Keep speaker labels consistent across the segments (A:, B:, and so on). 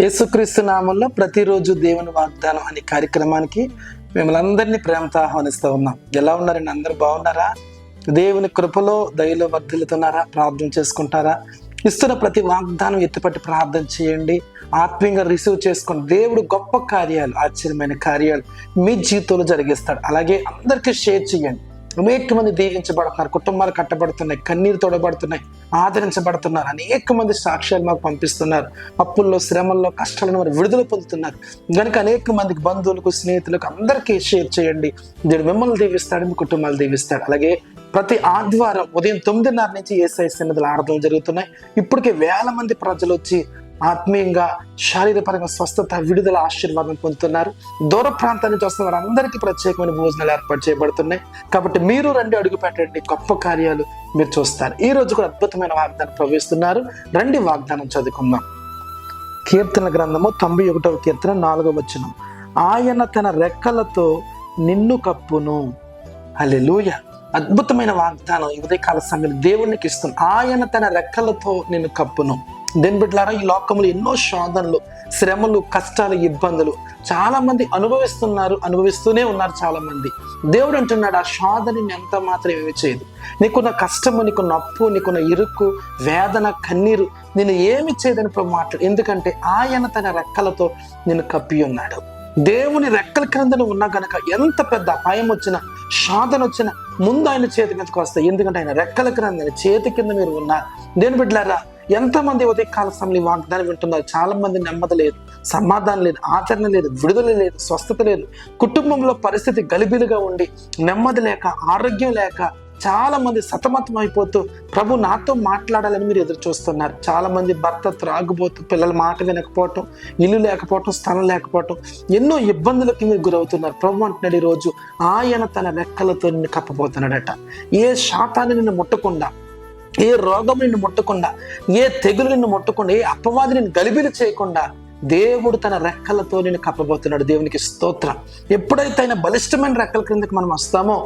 A: యేసుక్రీస్తు నామంలో ప్రతిరోజు దేవుని వాగ్దానం అనే కార్యక్రమానికి మిమ్మల్ని అందరినీ ప్రేమతో ఆహ్వానిస్తూ ఉన్నాం. ఎలా ఉన్నారండి? అందరూ బాగున్నారా? దేవుని కృపలో దయలో వర్ధిల్లుతున్నారా? ప్రార్థన చేసుకుంటారా? ఇస్తున్న ప్రతి వాగ్దానం ఎత్తిపట్టి ప్రార్థన చేయండి. ఆత్మీయంగా రిసీవ్ చేసుకోండి. దేవుడు గొప్ప కార్యాలు, ఆశ్చర్యమైన కార్యాలు మీ జీవితంలో జరిగిస్తాడు. అలాగే అందరికీ షేర్ చేయండి. అనేక మంది దీవించబడుతున్నారు, కుటుంబాలు కట్టబడుతున్నాయి, కన్నీరు తోడబడుతున్నాయి, ఆదరించబడుతున్నారు. అనేక మంది సాక్ష్యాలు మాకు పంపిస్తున్నారు. అప్పుల్లో, శ్రమల్లో, కష్టాలను వారు విడుదల పొందుతున్నారు. కనుక అనేక మందికి, బంధువులకు, స్నేహితులకు అందరికీ షేర్ చేయండి. దేవుడు మిమ్మల్ని దీవిస్తాడు, మీ కుటుంబాలు దీవిస్తాడు. అలాగే ప్రతి ఆదివారం ఉదయం 9:30 నుంచి యేసయ్య సన్నిధిలో ఆరాధనలు జరుగుతున్నాయి. ఇప్పటికే వేల మంది ప్రజలు వచ్చి ఆత్మీయంగా, శారీరపరంగా స్వస్థత, విడుదల, ఆశీర్వాదం పొందుతున్నారు. దూర ప్రాంతాల నుంచి వస్తున్న వారందరికీ ప్రత్యేకమైన భోజనాలు ఏర్పాటు చేయబడుతున్నాయి. కాబట్టి మీరు రండి, అడుగు పెట్టండి, గొప్ప కార్యాలు మీరు చూస్తారు. ఈ రోజు కూడా అద్భుతమైన వాగ్దానం ప్రవేశిస్తున్నారు. రండి, వాగ్దానం చదువుకుందాం. కీర్తన గ్రంథము 91వ కీర్తన 4వ వచనం. ఆయన తన రెక్కలతో నిన్ను కప్పును. హల్లెలూయా. అద్భుతమైన వాగ్దానం ఈ ఉదయకాల సమయంలో దేవునికి ఇస్తుంది. ఆయన తన రెక్కలతో నిన్ను కప్పును. దేని బిడ్డలారా, ఈ లోకంలో ఎన్నో శోధనలు, శ్రమలు, కష్టాలు, ఇబ్బందులు చాలా మంది అనుభవిస్తూనే ఉన్నారు. చాలా మంది దేవుడు అంటున్నాడు, ఆ శోధని ఎంత మాత్రం ఏమి చేయదు. నీకున్న కష్టము, నీకున్న అప్పు, నీకున్న ఇరుకు, వేదన, కన్నీరు నేను ఏమి చేయదని ప్రభు మాట్లాడు. ఎందుకంటే ఆయన తన రెక్కలతో నేను కప్పి ఉన్నాడు. దేవుని రెక్కల క్రింద ఉన్నా గనక ఎంత పెద్ద అపాయం వచ్చినా, శోధన వచ్చినా ముందు ఆయన చేతి కిందకు వస్తాయి. ఎందుకంటే ఆయన రెక్కల క్రింద, చేతి కింద మీరు ఉన్నారు. దేని బిడ్డలారా, ఎంతమంది ఉదయకాల సమయంలో వాగ్దానం వింటున్నారు. చాలా మంది నెమ్మది లేదు, సమాధానం లేదు, ఆచరణ లేదు, విడుదల లేదు, స్వస్థత లేదు. కుటుంబంలో పరిస్థితి గలిబిలిగా ఉండి నెమ్మది లేక, ఆరోగ్యం లేక చాలా మంది సతమతం అయిపోతూ ప్రభు నాతో మాట్లాడాలని మీరు ఎదురు చూస్తున్నారు. చాలా మంది భర్త త్రాగుబోతూ, పిల్లల మాట వినకపోవటం, ఇల్లు లేకపోవటం, స్థలం లేకపోవటం, ఎన్నో ఇబ్బందులకి మీరు గురవుతున్నారు. ప్రభు అంటున్నాడు, ఈరోజు ఆయన తన రెక్కలతో నిన్ను కప్పబోతున్నాడట. ఏ శాతాన్ని నిన్ను ముట్టకుండా, ఏ రోగం నిన్ను ముట్టకుండా, ఏ తెగులు నిన్ను ముట్టకుండా, ఏ అపవాది నిన్ను గలిబిలి చేయకుండా దేవుడు తన రెక్కలతో నేను కప్పబోతున్నాడు. దేవునికి స్తోత్రం. ఎప్పుడైతే ఆయన బలిష్టమైన రెక్కల క్రిందకి మనం వస్తామో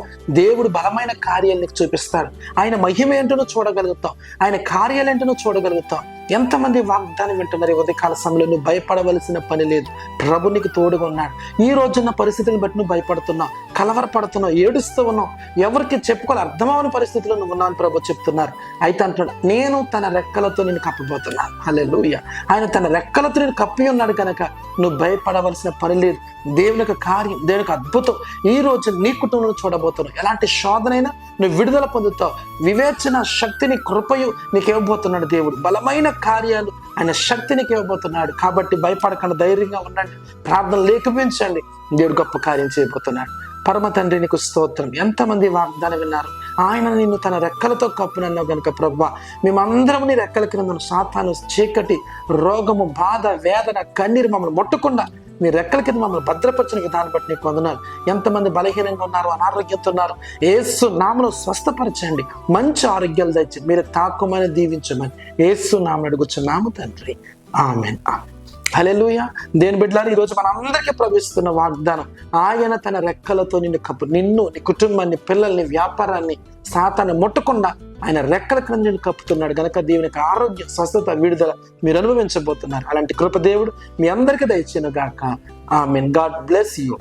A: దేవుడు బలమైన కార్యాలు నీకు చూపిస్తాడు. ఆయన మహిమ ఏంటో చూడగలుగుతాం, ఆయన కార్యాలు ఏంటో చూడగలుగుతాం. ఎంతమంది వాగ్దానం వింటున్నారు ఈ ఉదయకాల సమయంలో? నువ్వు భయపడవలసిన పని లేదు. ప్రభు నీకు తోడుగా ఉన్నాడు. ఈ రోజున్న పరిస్థితులను బట్టి నువ్వు భయపడుతున్నావు, కలవరపడుతున్నావు, ఏడుస్తూ ఉన్నావు, ఎవరికి చెప్పుకోవాలి అర్థమవని పరిస్థితుల్లో నువ్వు ఉన్నాను ప్రభు చెప్తున్నారు. అయితే అంటున్నాడు, నేను తన రెక్కలతో నేను కప్పబోతున్నాను. హల్లెలూయా. ఆయన తన రెక్కలతో నేను కప్పి ఉన్నాడు కనుక నువ్వు భయపడవలసిన పని లేదు. దేవుని యొక్క కార్యం, దేవుని యొక్క అద్భుతం ఈ రోజు నీ కుటుంబంలో చూడబోతున్నావు. ఎలాంటి శోధనైనా నువ్వు విడుదల పొందుతావు. వివేచన శక్తిని, కృపయు నీకు ఇవ్వబోతున్నాడు దేవుడు. బలమైన కార్యాలు, ఆయన శక్తి నీకు ఇవ్వబోతున్నాడు. కాబట్టి భయపడకుండా ధైర్యంగా ఉండండి, ప్రార్థన లేఖించండి. దేవుడు గొప్ప కార్యం చేయబోతున్నాడు. పరమ తండ్రి నీకు స్తోత్రం. ఎంతమంది వాగ్దానం విన్నారు? ఆయన నిన్ను తన రెక్కలతో కప్పునన్నావు కనుక ప్రభువా, మేమందరం నీ రెక్కల కింద సాతాను, చీకటి, రోగము, బాధ, వేదన, కన్నీరు మమ్మల్ని ముట్టకుండా మీ రెక్కల కింద మమ్మల్ని భద్రపరిచిన విధానం బట్టి నీకు వందనాలు. ఎంతమంది బలహీనంగా ఉన్నారు, అనారోగ్యంతో ఉన్నారు, యేసు నామములో స్వస్థపరచండి, మంచి ఆరోగ్యాలు తెచ్చి మీరు తాకుమని దీవించమని యేసు నామమున అడుగుచున్నాము తండ్రి. ఆమేన్. హల్లెలూయా. దేని బిడ్డలారా, ఈరోజు మనందరికీ ప్రవేశిస్తున్న వాగ్దానం, ఆయన తన రెక్కలతో నిన్ను కప్పు. నిన్ను, నీ కుటుంబాన్ని, పిల్లల్ని, వ్యాపారాన్ని సాతాన్ని ముట్టకుండా ఆయన రెక్కల క్రింద నిన్ను కప్పుతున్నాడు కనుక దేవునికి ఆరోగ్యం, స్వస్థత, విడుదల మీరు అనుభవించబోతున్నారు. అలాంటి కృప దేవుడు మీ అందరికీ దయచేయును గాక. ఆమేన్. God bless you.